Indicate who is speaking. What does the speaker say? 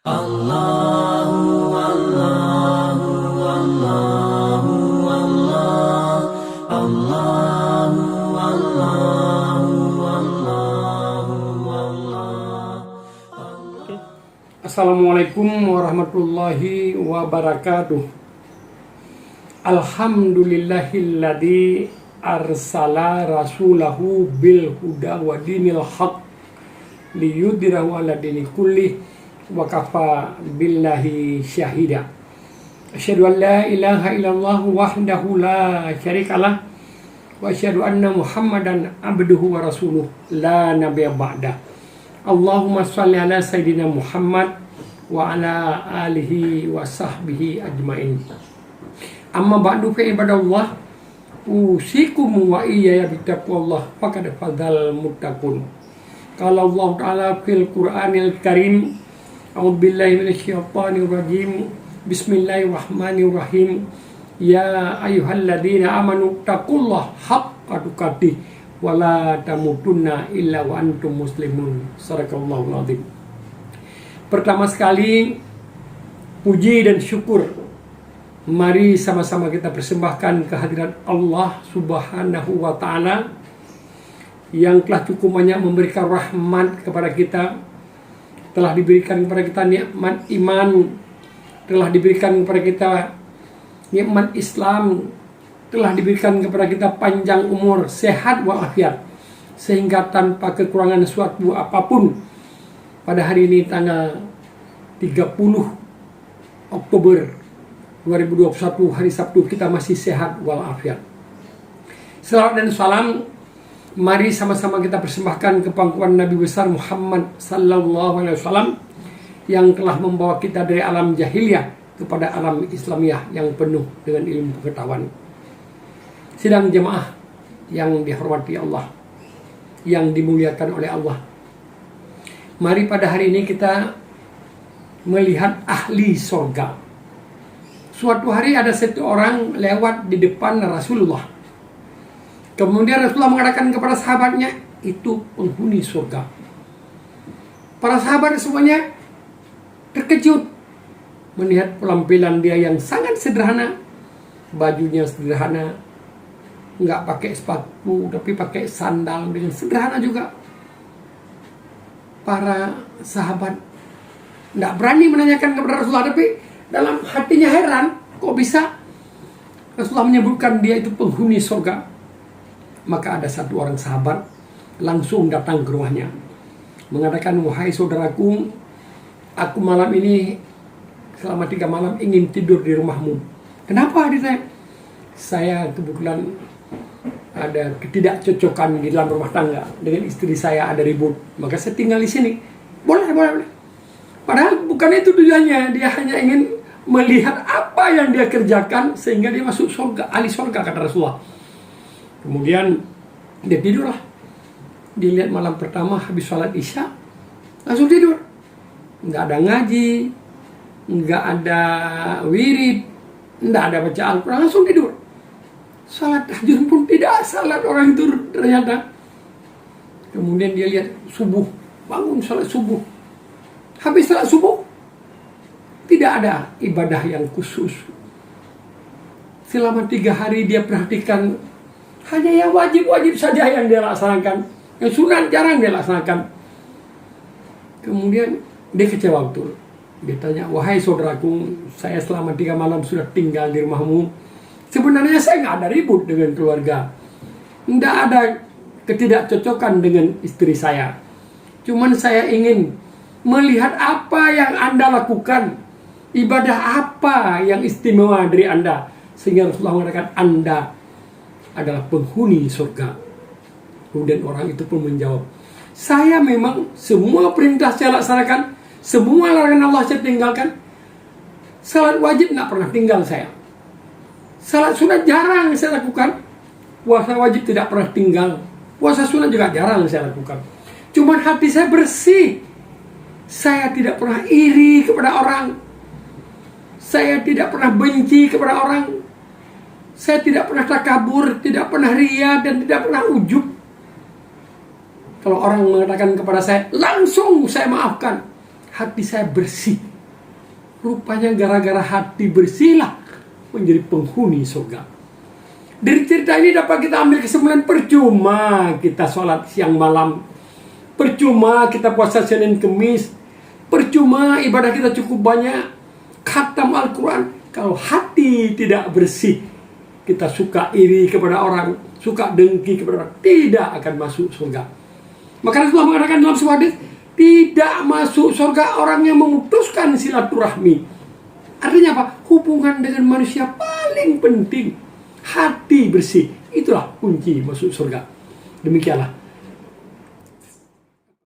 Speaker 1: Allahu Allahu Allahu Allah Allahu Allahu Allahu Allah.
Speaker 2: Assalamualaikum warahmatullahi wabarakatuh. Alhamdulillahilladzi arsala rasulahu bil huda wa dinil haq liyudhhirahu 'ala dini kulli wa kafa billahi syahida. Asyhadu an la ilaha illallah wahdahu la syarikalah wa asyhadu anna Muhammadan abduhu wa rasuluh la nabiyya ba'da. Allahumma shalli ala sayyidina Muhammad wa ala alihi wa sahbihi ajmain. Amma ba'du fa ibadallah, usikum wa iyaya bittaqwallah faqad fadzal muttaqun. Qala Allah Ta'ala fil Qur'anil Karim, a'udzubillahi minasyaitonir rajim. Bismillahirrahmanirrahim. Ya ayyuhalladzina amanu taqullaha haqqa tuqatih wa la tamutunna illa wa antum muslimun. Shadaqallahul azim. Pertama sekali, puji dan syukur mari sama-sama kita persembahkan kehadirat Allah Subhanahu wa Ta'ala yang telah cukup banyak memberikan rahmat kepada kita, telah diberikan kepada kita nikmat iman, telah diberikan kepada kita nikmat Islam, telah diberikan kepada kita panjang umur, sehat walafiat, sehingga tanpa kekurangan suatu apapun pada hari ini tanggal 30 Oktober 2021 hari Sabtu kita masih sehat walafiat. Salawat dan salam mari sama-sama kita persembahkan ke pangkuan Nabi besar Muhammad sallallahu alaihi wasallam yang telah membawa kita dari alam jahiliyah kepada alam Islamiyah yang penuh dengan ilmu pengetahuan. Sidang jemaah yang dihormati Allah, yang dimuliakan oleh Allah. Mari pada hari ini kita melihat ahli surga. Suatu hari ada satu orang lewat di depan Rasulullah. Kemudian Rasulullah mengatakan kepada sahabatnya, itu penghuni surga. Para sahabat semuanya terkejut melihat penampilan dia yang sangat sederhana. Bajunya sederhana, nggak pakai sepatu, tapi pakai sandal dengan sederhana juga. Para sahabat nggak berani menanyakan kepada Rasulullah, tapi dalam hatinya heran, kok bisa Rasulullah menyebutkan dia itu penghuni surga. Maka ada satu orang sahabat langsung datang ke rumahnya, mengatakan, wahai saudaraku, aku malam ini selama 3 malam ingin tidur di rumahmu. Kenapa? Ditanya. Saya kebetulan ada ketidakcocokan di dalam rumah tangga, dengan istri saya ada ribut, maka saya tinggal di sini. Boleh. Padahal bukan itu tujuannya, dia hanya ingin melihat apa yang dia kerjakan sehingga dia masuk surga, ahli surga, kata Rasulullah. Kemudian dia tidurlah. Dilihat malam pertama habis sholat isya langsung tidur. Nggak ada ngaji, nggak ada wirid, nggak ada baca Al-Quran, langsung tidur. Salat tahajud pun tidak salat orang itu ternyata. Kemudian dia lihat subuh, bangun salat subuh. Habis salat subuh tidak ada ibadah yang khusus. Selama 3 hari dia perhatikan hanya yang wajib-wajib saja yang dia laksanakan, yang sunat jarang dia laksanakan. Kemudian dia kecewa betul. Dia tanya, wahai saudaraku, saya selama 3 malam sudah tinggal di rumahmu. Sebenarnya saya nggak ada ribut dengan keluarga, nggak ada ketidakcocokan dengan istri saya. Cuman saya ingin melihat apa yang Anda lakukan, ibadah apa yang istimewa dari Anda, sehingga Rasulullah mengatakan Anda adalah penghuni surga. Kemudian orang itu pun menjawab, saya memang semua perintah saya laksanakan, semua larangan Allah saya tinggalkan. Salat wajib nggak pernah tinggal saya. Salat sunat jarang saya lakukan. Puasa wajib tidak pernah tinggal. Puasa sunat juga jarang saya lakukan. Cuman hati saya bersih. Saya tidak pernah iri kepada orang. Saya tidak pernah benci kepada orang. Saya tidak pernah takabur, tidak pernah ria, dan tidak pernah ujub. Kalau orang mengatakan kepada saya, langsung saya maafkan. Hati saya bersih. Rupanya gara-gara hati bersihlah menjadi penghuni surga. Dari cerita ini dapat kita ambil kesimpulan, percuma kita sholat siang malam, percuma kita puasa Senin Kemis, percuma ibadah kita cukup banyak, khatam Al-Quran, kalau hati tidak bersih, kita suka iri kepada orang, suka dengki kepada orang, tidak akan masuk surga. Maka Rasulullah mengatakan dalam sebuah hadis, tidak masuk surga orang yang memutuskan silaturahmi. Artinya apa? Hubungan dengan manusia paling penting, hati bersih. Itulah kunci masuk surga. Demikianlah